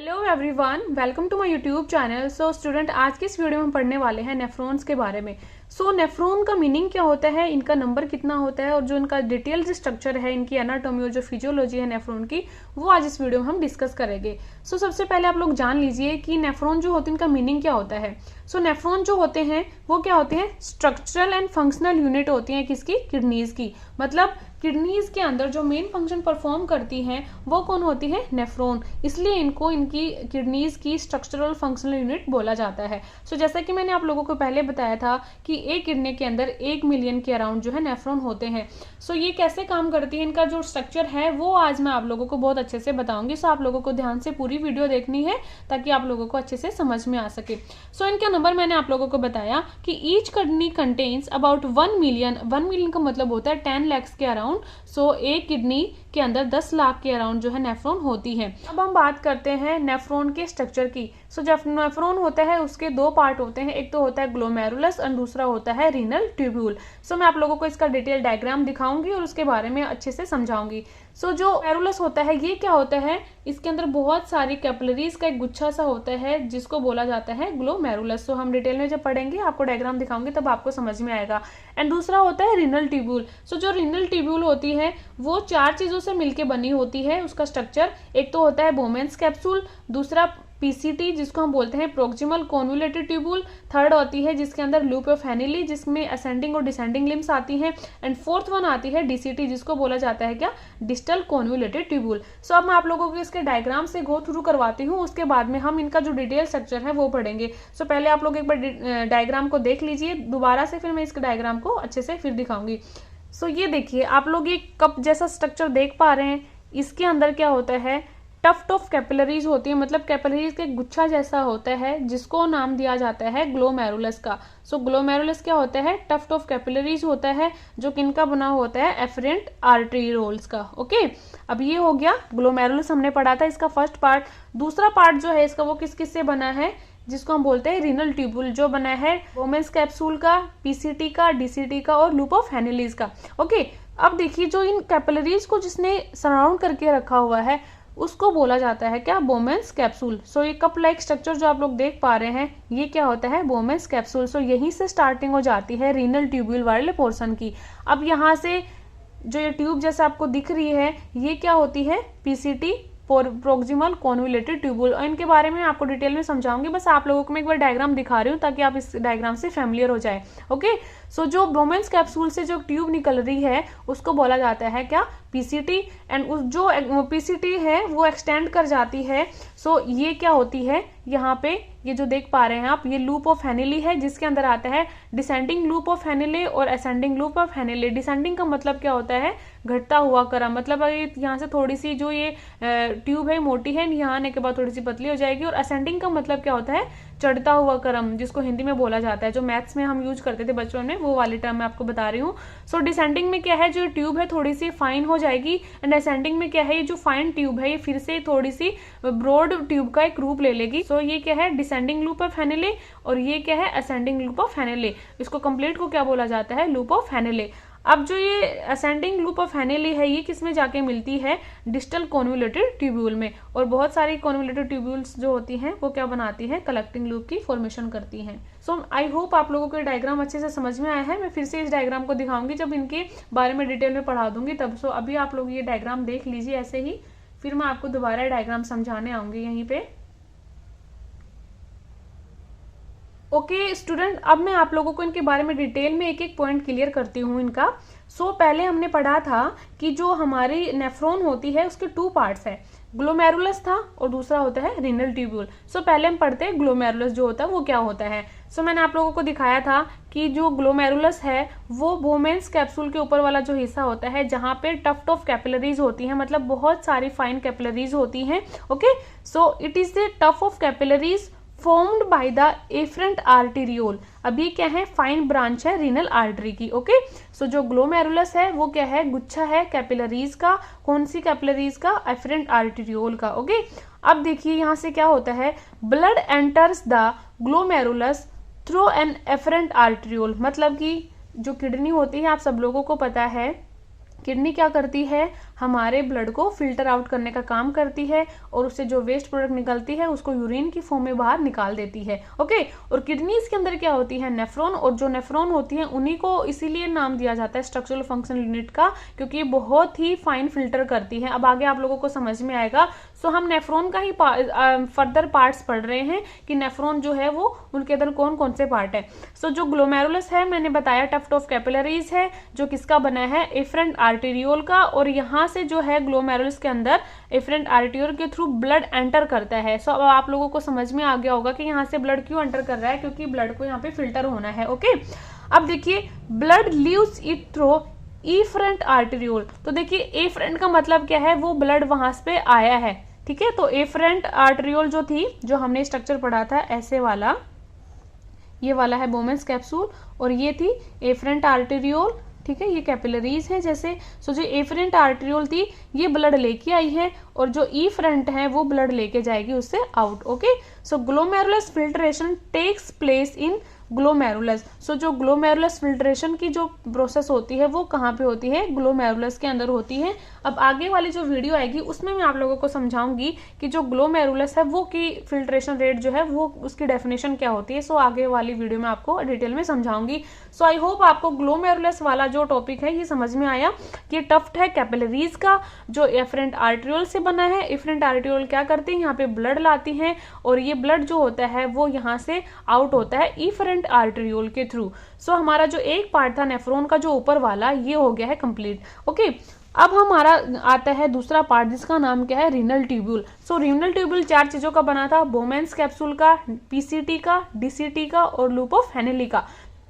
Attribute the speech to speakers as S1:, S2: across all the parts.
S1: Hello everyone, welcome to my YouTube channel. So student, आज की इस वीडियो में हम पढ़ने वाले हैं नेफ्रॉन्स के बारे में। सो नेफ्रॉन का मीनिंग क्या होता है, इनका नंबर कितना होता है और जो इनका डिटेल स्ट्रक्चर है, इनकी एनाटॉमी और जो फिजियोलॉजी है नेफ्रॉन की, वो आज इस वीडियो में हम डिस्कस करेंगे। सो सबसे पहले आप लोग जान लीजिए कि नेफ्रॉन जो होते हैं इनका मीनिंग क्या होता है। सो नेफ्रॉन जो होते हैं वो क्या होते हैं, स्ट्रक्चरल एंड फंक्शनल यूनिट होती हैं किसकी, किडनीज की। मतलब किडनीज के अंदर जो मेन फंक्शन परफॉर्म करती हैं वो कौन होती है, नेफ्रॉन। इसलिए इनको इनकी किडनीज की स्ट्रक्चरल फंक्शनल यूनिट बोला जाता है। सो जैसा कि मैंने आप लोगों को पहले बताया था कि एक किडनी के अंदर 1 मिलियन के अराउंड जो है नेफ्रॉन होते हैं। सो ये कैसे काम करती है, इनका जो स्ट्रक्चर है वो आज मैं आप लोगों को बहुत अच्छे से बताऊंगी। सो आप लोगों को ध्यान से पूरी वीडियो देखनी है ताकि आप लोगों को अच्छे से समझ में आ सके। सो इनका नंबर मैंने आप लोगों को बताया कि each kidney contains about 1 million. 1 million का मतलब होता है 10 लाख के अराउंड। सो एक किडनी के अंदर 10 लाख के अराउंड जो है नेफ्रॉन होती है। अब हम बात करते हैं नेफ्रॉन के स्ट्रक्चर की। सो जब नेफ्रॉन होता है उसके दो पार्ट होते हैं, एक तो होता है ग्लोमेरुलस और दूसरा होता है रीनल ट्यूब्यूल। सो मैं आप लोगों को इसका डिटेल डायग्राम दिखाऊंगी और उसके बारे में अच्छे से समझाऊंगी। सो जो ग्लोमेरुलस होता है ये क्या होता है, इसके अंदर बहुत सारी कैपिलरीज का एक गुच्छा सा होता है जिसको बोला जाता है ग्लोमेरुलस। सो हम डिटेल में जब पढ़ेंगे, आपको डायग्राम दिखाऊंगी तब आपको समझ में आएगा। एंड दूसरा होता है रीनल ट्यूब्यूल। सो जो रीनल ट्यूब्यूल होती है वो 4 चीजों से मिलकर बनी होती है उसका स्ट्रक्चर। एक तो होता है बोमेन्स कैप्सूल, दूसरा पीसीटी जिसको हम बोलते हैं प्रोक्सिमल कॉन्वोल्यूटेड ट्यूब्यूल, थर्ड होती है जिसके अंदर लूप ऑफ हैनिली जिसमें असेंडिंग और डिसेंडिंग लिम्स आती हैं, एंड फोर्थ वन आती है डीसीटी जिसको बोला जाता है क्या, डिस्टल कॉन्वोल्यूटेड ट्यूब्यूल। सो अब मैं आप लोगों को इसके डायग्राम से गो थ्रू करवाती हूँ, उसके बाद में हम इनका जो डिटेल स्ट्रक्चर है वो पढ़ेंगे। सो पहले आप लोग एक बार डायग्राम को देख लीजिए दोबारा से, फिर मैं इस डायग्राम को अच्छे से फिर दिखाऊंगी। सो ये देखिए आप लोग ये कप जैसा स्ट्रक्चर देख पा रहे हैं, इसके अंदर क्या होता है, टफ्ट ऑफ कैपिलरीज होती है। मतलब कैपिलरीज के गुच्छा जैसा होता है जिसको नाम दिया जाता है ग्लोमेरुलस का। सो ग्लोमेरुलस क्या होता है, टफ्ट ऑफ कैपिलरीज होता है जो किनका बना होता है, एफरेंट आर्टेरियोल्स का। ओके, अब ये हो गया ग्लोमेरुलस, हमने पढ़ा था इसका फर्स्ट पार्ट। दूसरा पार्ट जो है इसका वो किस किस से बना है, जिसको हम बोलते हैं रीनल ट्यूब्यूल, जो बना है बोमेन्स कैप्सूल का, पीसीटी का, डीसीटी का और लूप ऑफ हैनिलीज का। ओके, अब देखिए जो इन कैपिलरीज को जिसने सराउंड करके रखा हुआ है उसको बोला जाता है क्या, बोमेन्स कैप्सूल। सो ये कप लाइक स्ट्रक्चर जो आप लोग देख पा रहे हैं ये क्या होता है, बोमेन्स कैप्सूल। सो यहीं से स्टार्टिंग हो जाती है रीनल ट्यूब्यूल वाले पोर्शन की। अब यहाँ से जो ये ट्यूब जैसा आपको दिख रही है ये क्या होती है, पीसीटी प्रोक्सिमल कॉन्वोल्यूटेड ट्यूब्यूल। और इनके बारे में आपको डिटेल में समझाऊंगी, बस आप लोगों को मैं एक बार डायग्राम दिखा रही हूँ ताकि आप इस डायग्राम से फैमिलियर हो जाए। ओके, सो जो बोमेन्स कैप्सूल से जो ट्यूब निकल रही है उसको बोला जाता है क्या, पीसीटी। एंड उस जो पीसीटी है वो एक्सटेंड कर जाती है। सो ये क्या होती है, यहाँ पे ये जो देख पा रहे हैं आप, ये लूप ऑफ हैनिली है जिसके अंदर आता है डिसेंडिंग लूप ऑफ हैनिले और असेंडिंग लूप ऑफ हैनिले। डिसेंडिंग का मतलब क्या होता है, घटता हुआ क्रम। मतलब यहाँ से थोड़ी सी जो ये ट्यूब है मोटी है, यहाँ आने के बाद थोड़ी सी पतली हो जाएगी। और असेंडिंग का मतलब क्या होता है, चढ़ता हुआ क्रम, जिसको हिंदी में बोला जाता है, जो मैथ्स में हम यूज करते थे बचपन में, वो वाली टर्म मैं आपको बता रही हूँ। सो डिसेंडिंग में क्या है, जो ट्यूब है थोड़ी सी फाइन हो जाएगी, एंड असेंडिंग में क्या है, ये जो फाइन ट्यूब है ये फिर से थोड़ी सी ब्रॉड ट्यूब का एक रूप ले लेगी। सो ये क्या है, डिसेंडिंग लूप ऑफ हैनिले, और ये क्या है, असेंडिंग लूप ऑफ हैनिले। इसको कंप्लीट को क्या बोला जाता है, लूप ऑफ हैनिले। अब जो ये असेंडिंग लूप ऑफ हैनिली है ये किसमें जाके मिलती है, डिस्टल कॉन्वोल्यूटेड ट्यूब्यूल में। और बहुत सारी कॉन्वोल्यूटेड ट्यूब्यूल्स जो होती हैं वो क्या बनाती हैं, कलेक्टिंग लूप की फॉर्मेशन करती हैं। सो आई होप आप लोगों को ये डायग्राम अच्छे से समझ में आया है। मैं फिर से इस डायग्राम को दिखाऊंगी जब इनके बारे में डिटेल में पढ़ा दूंगी तब। सो अभी आप लोग ये डायग्राम देख लीजिए ऐसे ही, फिर मैं आपको दोबारा डायग्राम समझाने आऊंगी यहीं पे। ओके स्टूडेंट, अब मैं आप लोगों को इनके बारे में डिटेल में एक एक पॉइंट क्लियर करती हूँ इनका। सो पहले हमने पढ़ा था कि जो हमारी नेफ्रॉन होती है उसके 2 पार्ट्स है, ग्लोमेरुलस था और दूसरा होता है रीनल ट्यूब्यूल। सो पहले हम पढ़ते हैं ग्लोमेरुलस जो होता है वो क्या होता है। सो मैंने आप लोगों को दिखाया था कि जो ग्लोमेरुलस है वो बोमेन्स कैप्सूल के ऊपर वाला जो हिस्सा होता है जहाँ पे टफ्ट ऑफ कैपिलरीज होती है, मतलब बहुत सारी फाइन कैपिलरीज होती हैं। Okay, so it is the tuft of capillaries formed by the afferent arteriole. अब ये क्या है, फाइन ब्रांच है रीनल आर्टरी की। ओके, सो जो ग्लोमेरुलस है वो क्या है, गुच्छा है कैपिलरीज का। कौन सी कैपिलरीज का, एफरेंट आर्टेरियोल का। ओके, अब देखिए यहाँ से क्या होता है, blood enters the glomerulus through an afferent arteriole. मतलब कि जो किडनी होती है आप सब लोगों को पता है किडनी क्या करती है, हमारे ब्लड को फिल्टर आउट करने का काम करती है और उससे जो वेस्ट प्रोडक्ट निकलती है उसको यूरिन की फॉर्म में बाहर निकाल देती है। ओके, और किडनीज के अंदर क्या होती है, नेफ्रॉन, और जो नेफ्रॉन होती है उन्हीं को इसीलिए नाम दिया जाता है स्ट्रक्चरल फंक्शन यूनिट का, क्योंकि ये बहुत ही फाइन फिल्टर करती है। अब आगे आप लोगों को समझ में आएगा। सो हम नेफ्रॉन का ही फर्दर पार्ट्स पढ़ रहे हैं कि नेफ्रॉन जो है वो उनके अंदर कौन कौन से पार्ट है। सो जो ग्लोमेरुलस है मैंने बताया टफ्ट ऑफ कैपिलरीज है, जो किसका बना है, एफरेंट आर्टेरियोल का, और यहाँ से जो है ग्लोमेरुलस के अंदर एफरेंट आर्टेरियोल के थ्रू ब्लड एंटर करता है। सो अब आप लोगों को समझ में आ गया होगा कि यहाँ से ब्लड क्यों एंटर कर रहा है, क्योंकि ब्लड को यहाँ पे फिल्टर होना है। ओके, अब देखिए blood leaves it through efferent arteriole. तो देखिए एफरेंट का मतलब क्या है, वो ब्लड वहां पे आया है, ठीक है। तो एफरेंट आर्टेरियोल जो थी, जो हमने स्ट्रक्चर पढ़ा था ऐसे वाला, ये वाला है बोमेंस कैप्सूल, और ये थी एफरेंट आर्टेरियोल, ठीक है, ये कैपिलरीज हैं जैसे। सो जो एफरेंट आर्टेरियोल थी ये ब्लड लेके आई है, और जो इफरेंट है वो ब्लड लेके जाएगी उससे out. Okay, so glomerulus filtration takes place in glomerulus. So जो ग्लोमेरुलस फिल्ट्रेशन की जो प्रोसेस होती है वो कहाँ पे होती है, ग्लोमेरुलस के अंदर होती है। अब आगे वाली जो वीडियो आएगी उसमें मैं आप लोगों को समझाऊंगी कि जो ग्लोमेरुलस है वो की फिल्ट्रेशन रेट जो है वो उसकी डेफिनेशन क्या होती है। सो आगे वाली वीडियो में आपको डिटेल में समझाऊंगी। सो आई होप आपको ग्लोमेरुलस वाला जो टॉपिक है ये समझ में आया कि ये टफ्ट है कैपिलरीज का जो एफरेंट आर्टेरियोल से बना है। एफरेंट आर्टेरियोल क्या करती है, यहाँ पे ब्लड लाती है, और ये ब्लड जो होता है वो यहाँ से आउट होता है इफरेंट आर्टेरियोल के थ्रू। सो हमारा जो एक पार्ट था नेफ्रॉन का जो ऊपर वाला, ये हो गया है कंप्लीट। ओके, अब हमारा आता है दूसरा पार्ट जिसका नाम क्या है, रीनल ट्यूब्यूल। सो रीनल ट्यूब्यूल 4 चीजों का बना था, बोमेंस कैप्सूल का, पीसीटी का, डीसीटी का और लूप ऑफ हेनेली का।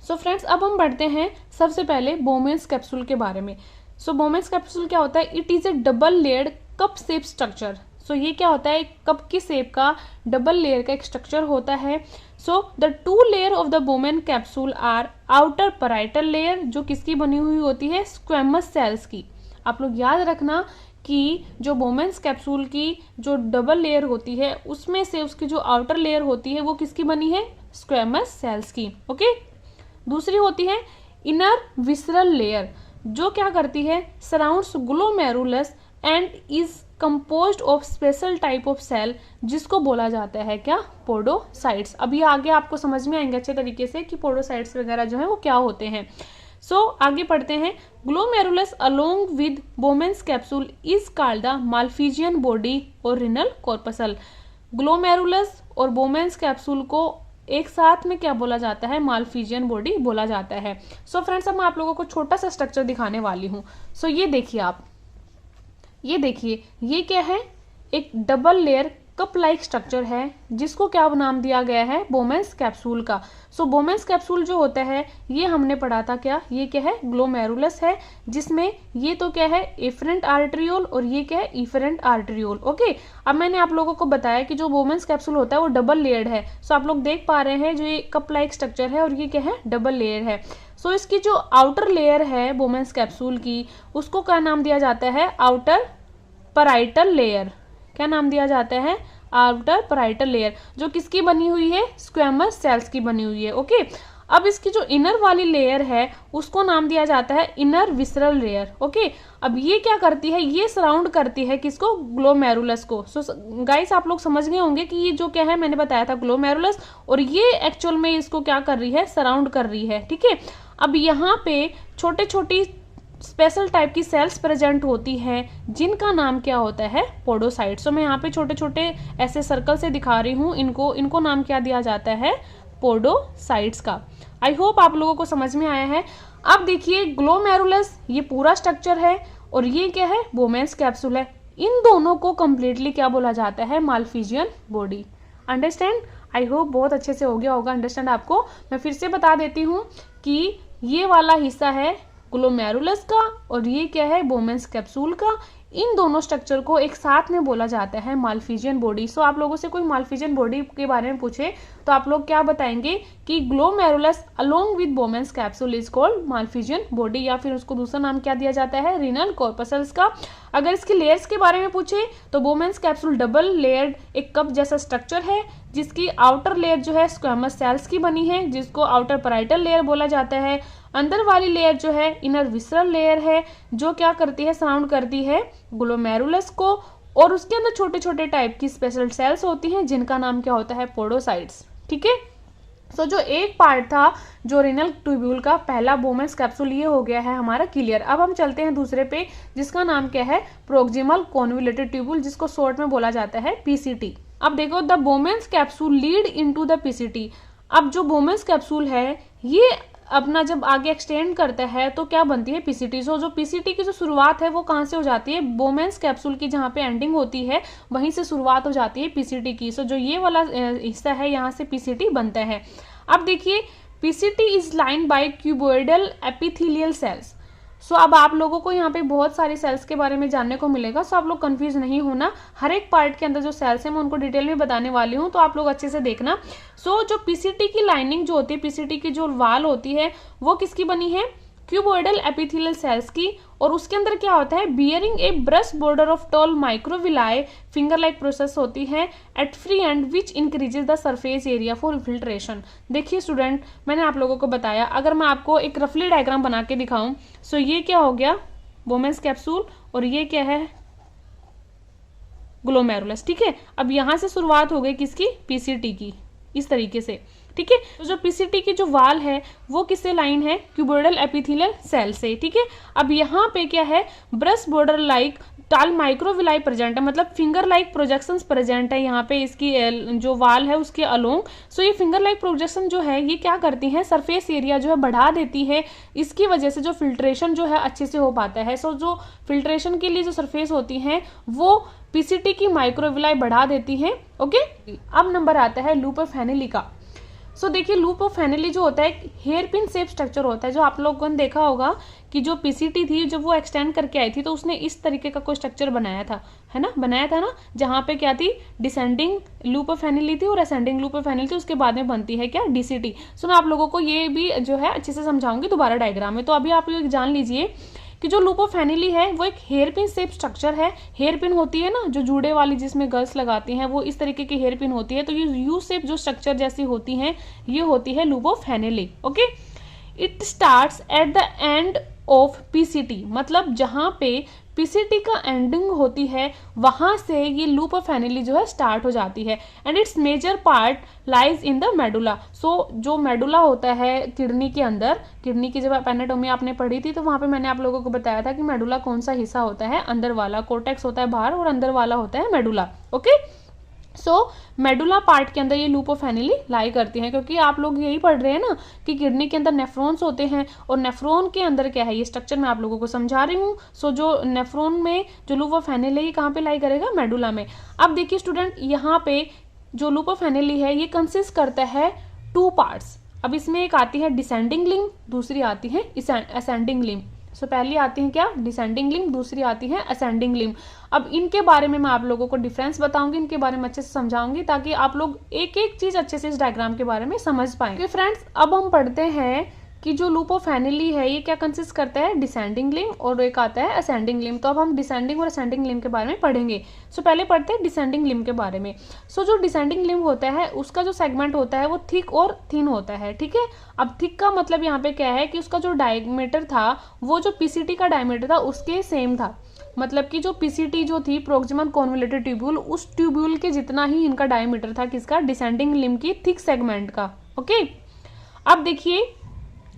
S1: सो फ्रेंड्स अब हम बढ़ते हैं सबसे पहले बोमेंस कैप्सूल के बारे में। सो बोमेंस कैप्सूल क्या होता है, it is a double layered cup shape structure. So ये क्या होता है, कप की शेप का डबल लेयर का एक स्ट्रक्चर होता है। So the 2 layer of the Bowman capsule are outer parietal layer, जो किसकी बनी हुई होती है, स्क्वेमस सेल्स की। आप लोग याद रखना कि जो बोमेन्स कैप्सूल की जो डबल लेयर होती है उसमें से उसकी जो आउटर लेयर होती है वो किसकी बनी है, स्क्वेमस सेल्स की। ओके, दूसरी होती है इनर विसरल लेयर, जो क्या करती है, surrounds glomerulus and is composed of special type of cell, जिसको बोला जाता है क्या, पोडोसाइट्स। अभी आगे आपको समझ में आएंगे अच्छे तरीके से कि पोडोसाइट्स वगैरह जो है वो क्या होते हैं। सो आगे पढ़ते हैं। Glomerulus along with बोमेंस capsule is called the Malpighian body और रिनल कॉर्पसल। ग्लोमेरुलस और बोमेंस कैप्सूल को एक साथ में क्या बोला जाता है, माल्फिजियन बॉडी बोला जाता है। सो फ्रेंड्स अब मैं आप लोगों को छोटा सा स्ट्रक्चर दिखाने वाली हूँ। सो ये देखिए आप, ये देखिए ये क्या है, एक double layer cup like structure है जिसको क्या नाम दिया गया है, बोमेंस कैप्सूल का। सो बोमेंस कैप्सूल जो होता है ये हमने पढ़ा था क्या, ये क्या है, ग्लोमेरुलस है, जिसमें ये तो क्या है, एफरेंट आर्टेरियोल, और ये क्या है, इफरेंट आर्टेरियोल। ओके, अब मैंने आप लोगों को बताया कि जो बोमेंस कैप्सूल होता है वो डबल लेयर्ड है। सो आप लोग देख पा रहे हैं जो ये कप लाइक स्ट्रक्चर है और ये क्या है, डबल लेयर है। सो इसकी जो आउटर लेयर है बोमेंस कैप्सूल की, उसको क्या नाम दिया जाता है, आउटर पैराइटल लेयर। क्या नाम दिया जाता है, आउटर पैराइटल लेयर, जो किसकी बनी हुई है, स्क्वेमस सेल्स की बनी हुई है। ओके, अब इसकी जो इनर वाली लेयर है उसको नाम दिया जाता है इनर विसरल लेयर। ओके, अब ये क्या करती है, ये सराउंड करती है किसको, ग्लोमेरुलस को। सो गाइस आप लोग समझ गए होंगे कि ये जो क्या है, मैंने बताया था ग्लोमेरुलस, और ये एक्चुअल में इसको क्या कर रही है, सराउंड कर रही है। ठीक है, अब यहाँ पे छोटे छोटी स्पेशल टाइप की सेल्स प्रेजेंट होती हैं जिनका नाम क्या होता है, पोडोसाइट्स। तो मैं यहाँ पे छोटे छोटे ऐसे सर्कल से दिखा रही हूँ, इनको नाम क्या दिया जाता है, पोडोसाइट्स का। आई होप आप लोगों को समझ में आया है। अब देखिए ग्लोमेरुलस ये पूरा स्ट्रक्चर है और ये क्या है, बोमेंस कैप्सूल है। इन दोनों को कंप्लीटली क्या बोला जाता है, Malpighian body. Understand, I hope बहुत अच्छे से हो गया होगा अंडरस्टैंड आपको। मैं फिर से बता देती हूँ कि ये वाला हिस्सा है ग्लोमेरुलस का और ये क्या है, बोमेंस कैप्सूल का। इन दोनों स्ट्रक्चर को एक साथ में बोला जाता है माल्फिजियन बॉडी। सो आप लोगों से कोई माल्फिजियन बॉडी के बारे में पूछे तो आप लोग क्या बताएंगे कि glomerulus along with बोमेंस capsule is called Malpighian body, या फिर उसको दूसरा नाम क्या दिया जाता है, रीनल कॉर्पसल्स का। अगर इसके लेयर्स के बारे में पूछे तो बोमेंस कैप्सूल डबल लेयर्ड एक कप जैसा स्ट्रक्चर है जिसकी आउटर लेयर जो है स्क्वेमस सेल्स की बनी है, जिसको आउटर पैराइटल लेयर बोला जाता है। अंदर वाली लेयर जो है इनर विसरल लेयर है, जो क्या करती है, सराउंड करती है ग्लोमेरुलस को, और उसके अंदर छोटे छोटे टाइप की स्पेशल सेल्स होती हैं जिनका नाम क्या होता है, पोडोसाइट्स। ठीक है, सो जो एक पार्ट था जो रीनल ट्यूब्यूल का पहला बोमेंस कैप्सूल, ये हो गया है हमारा क्लियर। अब हम चलते हैं दूसरे पे, जिसका नाम क्या है, प्रोक्सिमल कॉन्वोल्यूटेड ट्यूब्यूल, जिसको शॉर्ट में बोला जाता है पीसीटी। अब देखो, the बोमेंस capsule lead into the PCT. अब जो बोमेंस कैप्सूल है ये अपना जब आगे एक्सटेंड करता है तो क्या बनती है, पीसीटी। सो जो पीसीटी की जो शुरुआत है वो कहाँ से हो जाती है, बोमेंस कैप्सूल की जहाँ पे एंडिंग होती है वहीं से शुरुआत हो जाती है पीसीटी की। सो जो ये वाला हिस्सा है यहाँ से पीसीटी बनता है। अब देखिए, PCT is line by cuboidal epithelial cells. So अब आप लोगों को यहाँ पे बहुत सारी सेल्स के बारे में जानने को मिलेगा, सो आप लोग कंफ्यूज नहीं होना। हर एक पार्ट के अंदर जो सेल्स हैं मैं उनको डिटेल में बताने वाली हूँ, तो आप लोग अच्छे से देखना। सो जो पीसीटी की लाइनिंग जो होती है, पीसीटी की जो वाल होती है वो किसकी बनी है, क्यूबोइडल एपिथेलियल सेल्स की, और उसके अंदर क्या होता है, bearing a brush border of tall microvilli finger like process होती है at free end which increases the surface area for filtration. देखिए स्टूडेंट, मैंने आप लोगों को बताया, अगर मैं आपको एक रफली डायग्राम बना के दिखाऊं, सो ये क्या हो गया, बोमेंस कैप्सूल, और ये क्या है, ग्लोमेरुलस। ठीक है, अब यहां से शुरुआत हो गई किसकी, पीसीटी की, इस तरीके से। ठीक है, तो जो पीसीटी की जो वाल है वो किससे लाइन है, क्यूबोइडल एपिथेलियल सेल से। ठीक है, अब यहाँ पे क्या है, ब्रश बॉर्डर लाइक टाल माइक्रोविलाई प्रेजेंट है, मतलब फिंगर लाइक प्रोजेक्शंस प्रेजेंट है यहाँ पे इसकी जो वाल है उसके अलोंग। सो ये फिंगर लाइक प्रोजेक्शन जो है ये क्या करती है, सरफेस एरिया जो है बढ़ा देती है, इसकी वजह से जो फिल्ट्रेशन जो है अच्छे से हो पाता है। सो जो फिल्ट्रेशन के लिए जो सरफेस होती है वो पीसीटी की माइक्रोविलाई बढ़ा देती है। ओके, अब नंबर आता है लूप ऑफ हेनली का। सो देखिए, लूप ऑफ हेनली जो होता है हेयर पिन शेप स्ट्रक्चर होता है, जो आप लोगों ने देखा होगा कि जो पीसीटी थी जब वो एक्सटेंड करके आई थी तो उसने इस तरीके का कोई स्ट्रक्चर बनाया था, है ना, बनाया था ना, जहाँ पे क्या थी, डिसेंडिंग लूप ऑफ हेनली थी और असेंडिंग लूप ऑफ हेनली थी, उसके बाद में बनती है क्या, डीसीटी। सो मैं आप लोगों को ये भी जो है अच्छे से समझाऊंगी दोबारा डायग्राम में। तो अभी आप लोग जान लीजिए कि जो लूप ऑफ हेनली है वो एक हेयर पिन शेप स्ट्रक्चर है। हेयर पिन होती है ना जो जूड़े वाली, जिसमें गर्ल्स लगाती हैं, वो इस तरीके की हेयर पिन होती है। तो ये यू शेप जो स्ट्रक्चर जैसी होती हैं ये होती है loop of Henley. Okay, it starts at the end of PCT, मतलब जहां पे पीसीटी का एंडिंग होती है वहां से ये लूप ऑफ हेनली जो है स्टार्ट हो जाती है। And its major part lies in the medulla. So जो मेडुला होता है किडनी के अंदर, किडनी की जब एनाटोमी आपने पढ़ी थी तो वहां पे मैंने आप लोगों को बताया था कि मेडुला कौन सा हिस्सा होता है, अंदर वाला, कोर्टेक्स होता है बाहर और अंदर वाला होता है मेडुला। ओके, सो मेडुला पार्ट के अंदर ये लूप ऑफ हेनली लाई करती हैं, क्योंकि आप लोग यही पढ़ रहे हैं ना कि किडनी के अंदर नेफ्रॉन्स होते हैं और नेफ्रॉन के अंदर क्या है, ये स्ट्रक्चर मैं आप लोगों को समझा रही हूँ। सो जो नेफ्रॉन में जो लूप ऑफ हेनली है कहाँ पे लाई करेगा, मेडुला में। अब देखिए स्टूडेंट, यहाँ पे जो लूप ऑफ हेनली है ये कंसिस्ट करता है 2 पार्ट्स। अब इसमें एक आती है डिसेंडिंग लिम्ब, दूसरी आती है असेंडिंग लिम्ब। सो पहली आती है क्या, डिसेंडिंग लिम्ब, दूसरी आती है असेंडिंग लिम्ब। अब इनके बारे में मैं आप लोगों को डिफरेंस बताऊंगी, इनके बारे में अच्छे से समझाऊंगी ताकि आप लोग एक एक चीज अच्छे से इस डायग्राम के बारे में समझ पाएं। तो फ्रेंड्स, अब हम पढ़ते हैं कि जो लूप ऑफ हेनली है ये क्या कंसिस्ट करता है, डिसेंडिंग लिम्ब और एक आता है असेंडिंग लिम्ब। तो अब हम डिसेंडिंग और असेंडिंग लिम्ब के बारे में पढ़ेंगे। सो पहले पढ़ते हैं डिसेंडिंग लिम्ब के बारे में। सो जो डिसेंडिंग लिम्ब होता है उसका जो सेगमेंट होता है वो थिक और थिन होता है। ठीक है, अब थिक का मतलब यहाँ पे क्या है कि उसका जो डायमीटर था वो जो पीसीटी का डायमीटर था उसके सेम था, मतलब कि जो पीसीटी जो थी प्रोक्सिमल कॉन्वोल्यूटेड ट्यूब्यूल, उस ट्यूब्यूल के जितना ही इनका डायमीटर था किसका, डिसेंडिंग लिम्ब की थिक सेगमेंट का। ओके, अब देखिए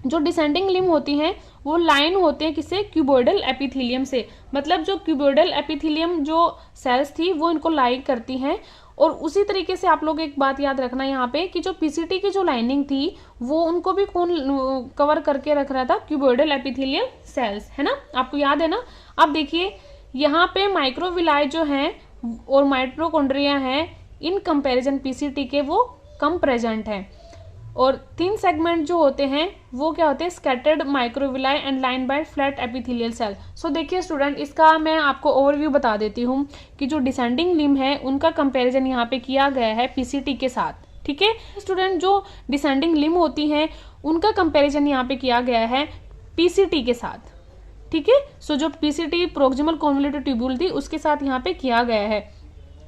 S1: जो डिसेंडिंग लिम्ब होती हैं वो लाइन होते हैं किससे, क्यूबोइडल एपिथेलियम से, मतलब जो क्यूबोइडल एपिथेलियम जो सेल्स थी वो इनको लाइन करती हैं। और उसी तरीके से आप लोग एक बात याद रखना यहाँ पे कि जो पीसीटी की जो लाइनिंग थी वो उनको भी कौन कवर करके रख रहा था, क्यूबोइडल एपिथेलियल सेल्स, है ना, आपको याद है ना। अब देखिए यहाँ पे माइक्रोविलाई जो हैं और माइटोकॉन्ड्रिया हैं, इन कंपैरिजन पीसीटी के वो कम प्रेजेंट हैं। और 3 सेगमेंट जो होते हैं वो क्या होते हैं, scattered microvilli and line by flat epithelial cell. So देखिए स्टूडेंट, इसका मैं आपको ओवरव्यू बता देती हूँ कि जो डिसेंडिंग लिम्ब है उनका कंपैरिजन यहाँ पे किया गया है पीसीटी के साथ। ठीक है स्टूडेंट, जो डिसेंडिंग लिम्ब होती हैं उनका कंपैरिजन यहाँ पे किया गया है पीसीटी के साथ। ठीक है, सो जो पीसीटी प्रोक्सिमल कॉन्वोल्यूटेड ट्यूब्यूल थी उसके साथ यहाँ पे किया गया है।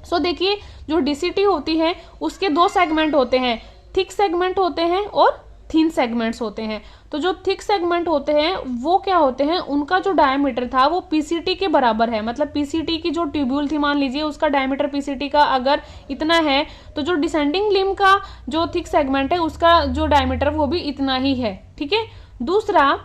S1: सो देखिए जो डीसीटी होती है उसके 2 सेगमेंट होते हैं, थिक सेगमेंट होते हैं और थिन सेगमेंट्स होते हैं। तो जो थिक सेगमेंट होते हैं वो क्या होते हैं, उनका जो डायमीटर था वो पीसीटी के बराबर है। मतलब पीसीटी की जो ट्यूब्यूल थी मान लीजिए उसका डायमीटर पीसीटी का अगर इतना है, तो जो डिसेंडिंग लिम्ब का जो थिक सेगमेंट है उसका जो डायमीटर वो भी इतना ही है। ठीक है। दूसरा,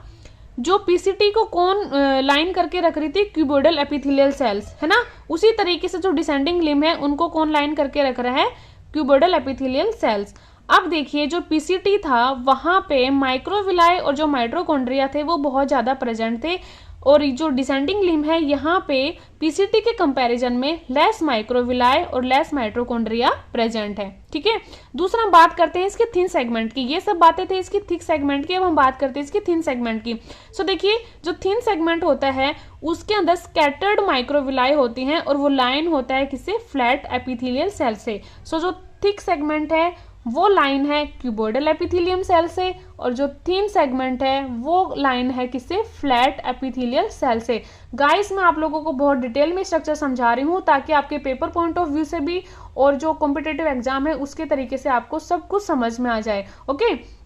S1: जो पीसीटी को कौन लाइन करके रख रही थी, क्यूबोइडल एपिथेलियल सेल्स, है ना। उसी तरीके से जो डिसेंडिंग लिम्ब है उनको कौन लाइन करके रख रहा है, क्यूबोइडल एपिथेलियल सेल्स। अब देखिए जो पीसीटी था वहां पे माइक्रोविलाई और जो माइटोकॉन्ड्रिया थे वो बहुत ज्यादा प्रेजेंट थे, और जो डिसेंडिंग लिम्ब है यहाँ पे पीसीटी के कंपैरिजन में लेस माइक्रोविलाई और लेस माइटोकॉन्ड्रिया प्रेजेंट है। ठीक है। दूसरा हम बात करते हैं इसके थिन सेगमेंट की। ये सब बातें थे इसकी थिक सेगमेंट की, अब हम बात करते हैं इसकी थिन सेगमेंट की। सो देखिए जो थिन सेगमेंट होता है उसके अंदर स्कैटर्ड माइक्रोविलाई होती हैं और वो लाइन होता है किससे, फ्लैट एपिथेलियल सेल से। सो जो थिक सेगमेंट है वो लाइन है क्यूबोइडल एपिथेलियम सेल से, और जो थिन सेगमेंट है वो लाइन है किससे, फ्लैट एपिथेलियल सेल से। गाइस मैं आप लोगों को बहुत डिटेल में स्ट्रक्चर समझा रही हूँ ताकि आपके पेपर पॉइंट ऑफ व्यू से भी और जो कॉम्पिटिटिव एग्जाम है उसके तरीके से आपको सब कुछ समझ में आ जाए। ओके।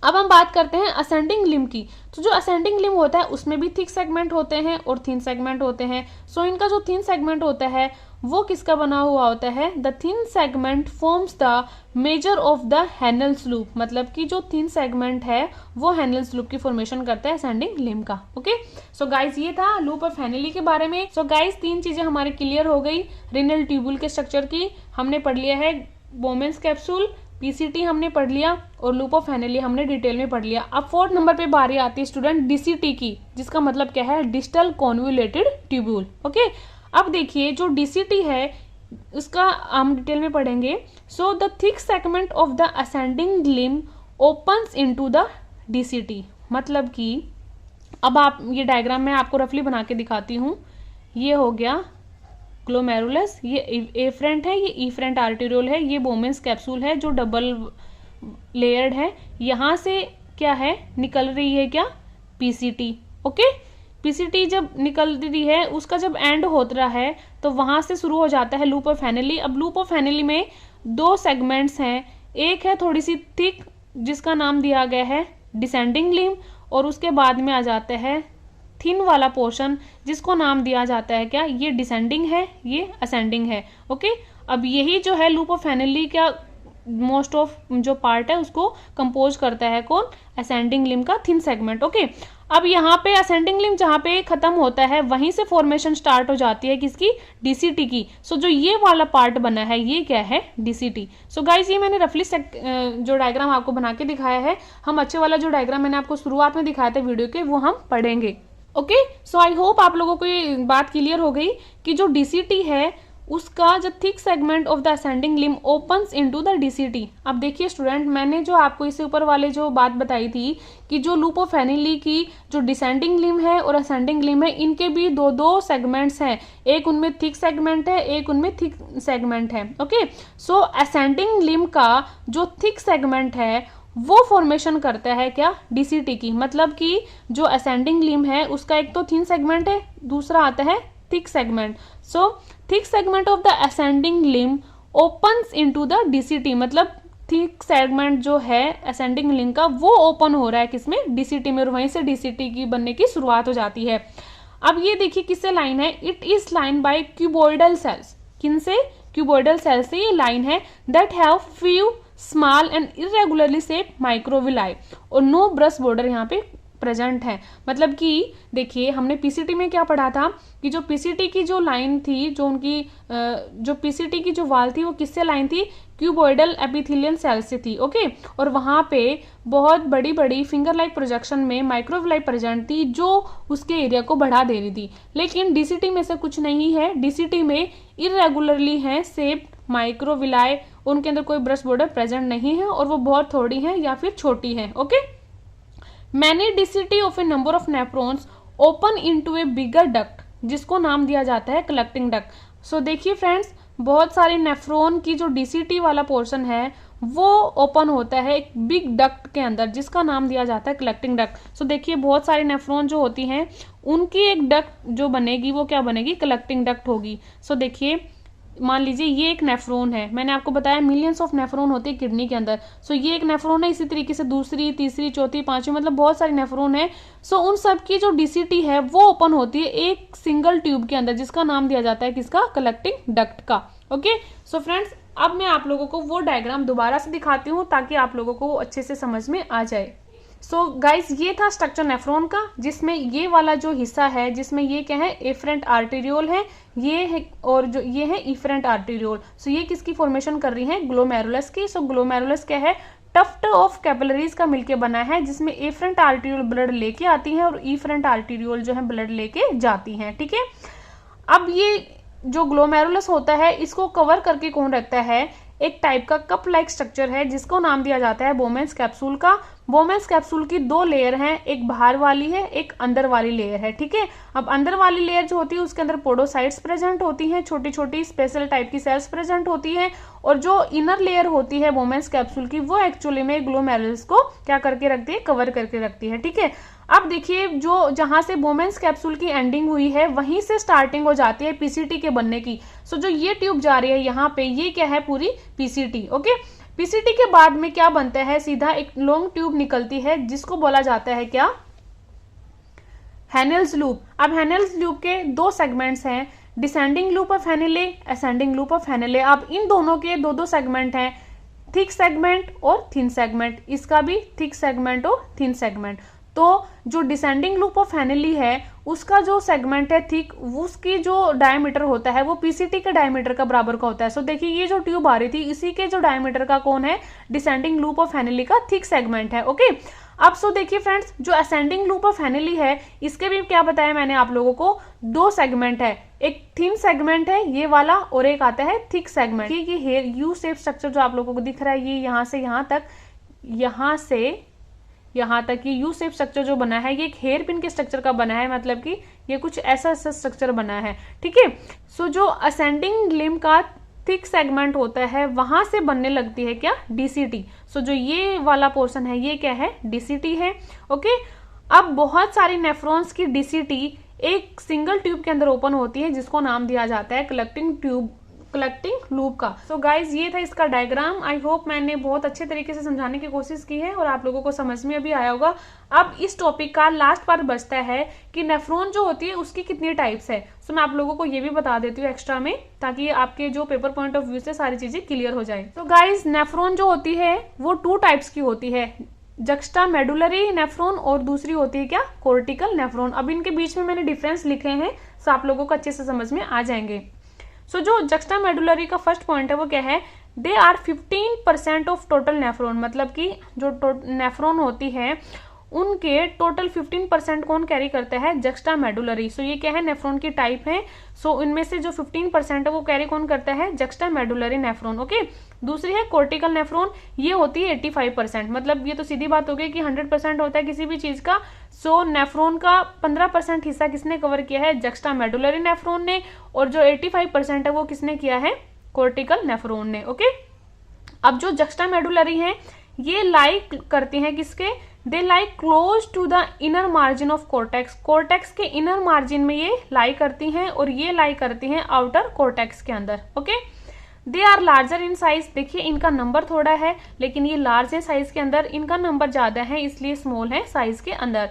S1: अब हम बात करते हैं असेंडिंग लिम्ब की। तो जो असेंडिंग लिम्ब होता है उसमें भी थिक सेगमेंट होते हैं और थिन सेगमेंट होते हैं। सो इनका जो थिन सेगमेंट होता है वो किसका बना हुआ होता है, the thin segment forms the major of the Henle's loop. मतलब कि जो थिन सेगमेंट है वो हैनेल्स लूप की फॉर्मेशन करता है असेंडिंग लिम्ब का। ओके। सो गाइस ये था लूप ऑफ हैनेली के बारे में। सो गाइस 3 चीजें हमारे क्लियर हो गई। रेनल ट्यूबुल के स्ट्रक्चर की हमने पढ़ लिया है, बोमेंस कैप्सूल, पीसीटी हमने पढ़ लिया, और लूप ऑफ हैनेली हमने डिटेल में पढ़ लिया। अब 4th नंबर पे बारी आती है स्टूडेंट डीसीटी की, जिसका मतलब क्या है, डिस्टल कॉन्वोल्यूटेड ट्यूब्यूल। ओके। अब देखिए जो डीसीटी है उसका हम डिटेल में पढ़ेंगे। So the thick segment of the ascending limb opens into the DCT. मतलब कि अब आप ये डायग्राम में आपको रफली बना के दिखाती हूँ। ये हो गया ग्लोमेरुलस, ये एफरेंट है, ये इफरेंट आर्टेरियोल है, ये बोमेंस कैप्सूल है जो डबल लेयर्ड है। यहाँ से क्या है, निकल रही है क्या, पीसीटी। ओके। पीसीटी जब निकल रही है उसका जब एंड होता है तो वहां से शुरू हो जाता है लूप ऑफ हैनेली। अब लूप ऑफ हैनेली में 2 सेगमेंट्स हैं, एक है थोड़ी सी थिक जिसका नाम दिया गया है डिसेंडिंग लिम्ब, और उसके बाद में आ जाता है थिन वाला पोर्शन जिसको नाम दिया जाता है क्या, ये डिसेंडिंग है, ये असेंडिंग है। ओके। अब यही जो है लूप ऑफ हैनेली का मोस्ट ऑफ जो पार्ट है उसको कंपोज करता है कौन, असेंडिंग लिम्ब का थिन सेगमेंट। ओके। अब यहाँ पे असेंडिंग लिम्ब जहाँ पे खत्म होता है वहीं से फॉर्मेशन स्टार्ट हो जाती है किसकी, डीसीटी की। सो जो ये वाला पार्ट बना है ये क्या है, डीसीटी। सो गाइज ये मैंने रफली जो डायग्राम आपको बना के दिखाया है। हम अच्छे वाला जो डायग्राम मैंने आपको शुरुआत में दिखाया था वीडियो के वो हम पढ़ेंगे। ओके। सो आई होप आप लोगों को ये बात क्लियर हो गई कि जो डीसीटी है उसका जो thick segment of the ascending limb opens into the DCT. अब देखिए स्टूडेंट, मैंने जो आपको इससे ऊपर वाले जो बात बताई थी कि जो लूप ऑफ हैनेली की जो डिसेंडिंग लिम्ब है और असेंडिंग लिम्ब है इनके भी 2 सेगमेंट्स हैं, एक उनमें थिक सेगमेंट है, एक उनमें थिक सेगमेंट है। ओके। सो असेंडिंग लिम्ब का जो थिक सेगमेंट है वो फॉर्मेशन करता है क्या, डीसीटी की। मतलब कि जो असेंडिंग लिम्ब है उसका एक तो थिन सेगमेंट है, दूसरा आता है thick segment. So thick segment of the ascending limb opens into the DCT. मतलब थिक सेगमेंट जो है असेंडिंग लिम्ब का वो ओपन हो रहा है किसमें, डीसीटी में, और वहीं से डीसीटी की बनने की शुरुआत हो जाती है। अब ये देखिए किससे लाइन है, it is line by cuboidal cells. किनसे, क्यूबोइडल सेल्स से ये लाइन है, that have few small and irregularly shaped microvilli, और नो ब्रश बॉर्डर यहाँ पे प्रेजेंट है। मतलब कि देखिए हमने पीसीटी में क्या पढ़ा था कि जो पीसीटी की जो लाइन थी, जो उनकी जो पीसीटी की जो वाल थी वो किससे लाइन थी, क्यूबोइडल एपिथेलियल सेल से थी। ओके। और वहां पे बहुत बड़ी बड़ी फिंगर लाइक प्रोजेक्शन में माइक्रोविलाई प्रेजेंट थी जो उसके एरिया को बढ़ा दे रही थी। लेकिन डीसीटी में से कुछ नहीं है, डीसीटी में इरेगुलरली है शेप्ड माइक्रोविलाई, उनके अंदर कोई ब्रश बॉर्डर प्रेजेंट नहीं है और वो बहुत थोड़ी है या फिर छोटी है। Okay. Many DCT of A number of nephrons open into A bigger duct, जिसको नाम दिया जाता है कलेक्टिंग डक्ट। सो देखिए फ्रेंड्स, बहुत सारे नेफ्रॉन की जो डीसीटी वाला पोर्शन है वो ओपन होता है एक बिग डक्ट के अंदर जिसका नाम दिया जाता है कलेक्टिंग डक्ट। सो देखिए बहुत सारे नेफ्रॉन जो होती हैं उनकी एक डक्ट जो बनेगी वो क्या बनेगी, कलेक्टिंग डक्ट होगी। सो देखिए मान लीजिए ये एक नेफ्रॉन है, मैंने आपको बताया मिलियंस ऑफ नेफ्रॉन होते हैं किडनी के अंदर। सो ये एक नेफ्रॉन है, इसी तरीके से दूसरी, तीसरी, चौथी, पांचवी, मतलब बहुत सारी नेफ्रॉन है। सो उन सब की जो डीसीटी है वो ओपन होती है एक सिंगल ट्यूब के अंदर, जिसका नाम दिया जाता है किसका, कलेक्टिंग डक्ट का। ओके, सो फ्रेंड्स अब मैं आप लोगों को वो डायग्राम दोबारा से दिखाती हूँ ताकि आप लोगों को अच्छे से समझ में आ जाए। सो गाइज ये था स्ट्रक्चर नेफ्रॉन का, जिसमें ये वाला जो हिस्सा है जिसमें ये क्या है, एफरेंट आर्टेरियोल है, ये है, और जो ये है इफरेंट आर्टेरियोल। सो ये किसकी फॉर्मेशन कर रही है, ग्लोमेरुलस की। सो ग्लोमेरुलस क्या है, टफ्ट ऑफ कैपिलरीज का मिलके बना है, जिसमें एफरेंट आर्टेरियोल ब्लड लेके आती है और इफरेंट आर्टेरियोल जो है ब्लड लेके जाती है। ठीक है, अब ये जो ग्लोमेरुलस होता है इसको कवर करके कौन रखता है, एक टाइप का कप लाइक स्ट्रक्चर है जिसको नाम दिया जाता है बोमेंस कैप्सूल का। बोमेंस कैप्सूल की दो लेयर हैं, एक बाहर वाली है, एक अंदर वाली लेयर है। ठीक है, अब अंदर वाली लेयर जो होती है उसके अंदर पोडोसाइट्स प्रेजेंट होती हैं, छोटी छोटी स्पेशल टाइप की सेल्स प्रेजेंट होती हैं, और जो इनर लेयर होती है बोमेंस कैप्सूल की वो एक्चुअली में ग्लोमेरुलस को क्या करके रखती है, कवर करके रखती है। ठीक है, अब देखिए जो जहां से बोमेंस कैप्सूल की एंडिंग हुई है वहीं से स्टार्टिंग हो जाती है पीसीटी के बनने की। सो जो ये ट्यूब जा रही है यहाँ पे, ये क्या है, पूरी पीसीटी। ओके, पीसीटी के बाद में क्या बनता है, सीधा एक लॉन्ग ट्यूब निकलती है जिसको बोला जाता है क्या, हैनेल्स लूप। अब हैनेल्स लूप के दो सेगमेंट्स हैं, descending loop of Henle, ascending loop of Henle. अब इन दोनों के दो दो सेगमेंट हैं, थिक सेगमेंट और थिन सेगमेंट। इसका भी थिक सेगमेंट और थिन सेगमेंट। तो जो डिसेंडिंग लूप ऑफ हैनेली है उसका जो सेगमेंट है थिक, उसकी जो डायमीटर होता है वो पीसीटी के डायमीटर का बराबर का होता है। सो देखिए ये जो ट्यूब आ रही थी इसी के जो डायमीटर का कौन है, डिसेंडिंग लूप ऑफ हैनेली का थिक सेगमेंट है। ओके, अब सो देखिए फ्रेंड्स, जो असेंडिंग लूप ऑफ हैनेली है इसके भी क्या बताया मैंने आप लोगों को, दो सेगमेंट है, एक थिन सेगमेंट है ये वाला और एक आता है थिक सेगमेंट। ये हेयर यू शेप स्ट्रक्चर जो आप लोगों को दिख रहा है, ये यहाँ से यहाँ तक, यहाँ से यहाँ तक ये यू शेप स्ट्रक्चर जो बना है ये एक हेयर पिन के स्ट्रक्चर का बना है, मतलब कि ये कुछ ऐसा ऐसा स्ट्रक्चर बना है। ठीक है, सो जो असेंडिंग लिम्ब का थिक सेगमेंट होता है वहां से बनने लगती है क्या, डीसीटी। सो जो ये वाला पोर्शन है ये क्या है, डीसीटी है। ओके, अब बहुत सारी नेफ्रॉन्स की डीसीटी एक सिंगल ट्यूब के अंदर ओपन होती है जिसको नाम दिया जाता है कलेक्टिंग लूप का। सो गाइज ये था इसका डायग्राम। आई होप मैंने बहुत अच्छे तरीके से समझाने की कोशिश की है और आप लोगों को समझ में भी आया होगा। अब इस टॉपिक का लास्ट पार्ट बचता है कि नेफ्रॉन जो होती है उसकी कितनी टाइप्स है। सो मैं आप लोगों को ये भी बता देती हूँ एक्स्ट्रा में, ताकि आपके जो पेपर पॉइंट ऑफ व्यू से सारी चीजें क्लियर हो जाए। तो गाइज नेफ्रॉन जो होती है वो 2 टाइप्स की होती है, जक्स्टा मेडुलरी नेफ्रॉन और दूसरी होती है क्या, कोर्टिकल नेफ्रॉन। अब इनके बीच में मैंने डिफरेंस लिखे हैं सो आप लोगों को अच्छे से समझ में आ जाएंगे। सो जो जक्स्टा मेडुलरी का फर्स्ट पॉइंट है वो क्या है, they are 15% of total nephron, मतलब कि जो नेफ्रॉन होती है उनके टोटल 15% कौन कैरी करता है, जक्स्टा मेडुलरी। सो ये क्या है, नेफ्रॉन की टाइप है। सो इनमें से जो 15% है वो कैरी कौन करता है, जक्स्टा मेडुलरी नेफ्रॉन। ओके, दूसरी है कोर्टिकल नेफ्रॉन, ये होती है 85%, मतलब ये तो सीधी बात हो गई कि 100% होता है किसी भी चीज का। सो नेफ्रॉन का 15% हिस्सा किसने कवर किया है, जक्स्टा मेडुलरी नेफ्रॉन ने, और जो 85% है वो किसने किया है, कोर्टिकल नेफ्रॉन ने। ओके, अब जो जक्स्टा मेडुलरी है ये लाइक करती हैं किसके, they lie close to the inner margin of cortex. Cortex के इनर मार्जिन में ये लाई करती हैं और ये लाई करती हैं आउटर कोर्टेक्स के अंदर। Okay, they are larger in size, देखिए इनका नंबर थोड़ा है लेकिन ये लार्ज है साइज के अंदर, इनका नंबर ज्यादा है इसलिए स्मॉल है साइज के अंदर।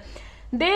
S1: They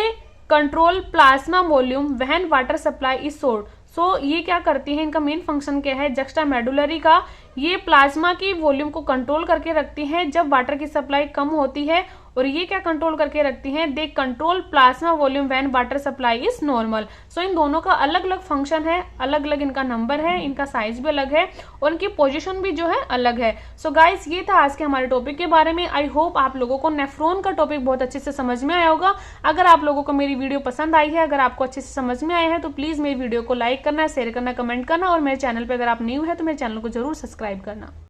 S1: control plasma volume when water supply is sold. So ये क्या करती है, इनका मेन फंक्शन क्या है, जक्स्टा मेडुलरी का, ये प्लाज्मा की वॉल्यूम को कंट्रोल करके रखती है जब वाटर की सप्लाई कम होती है, और ये क्या कंट्रोल करके रखती हैं, they control plasma volume when water supply is normal. So इन दोनों का अलग अलग फंक्शन है, अलग अलग इनका नंबर है, इनका साइज भी अलग है और इनकी पोजीशन भी जो है अलग है। सो गाइस ये था आज के हमारे टॉपिक के बारे में। आई होप आप लोगों को नेफ्रॉन का टॉपिक बहुत अच्छे से समझ में आया होगा। अगर आप लोगों को मेरी वीडियो पसंद आई है, अगर आपको अच्छे से समझ में आया है तो प्लीज मेरी वीडियो को लाइक करना, शेयर करना, कमेंट करना, और मेरे चैनल पर अगर आप न्यू है तो मेरे चैनल को जरूर सब्सक्राइब करना।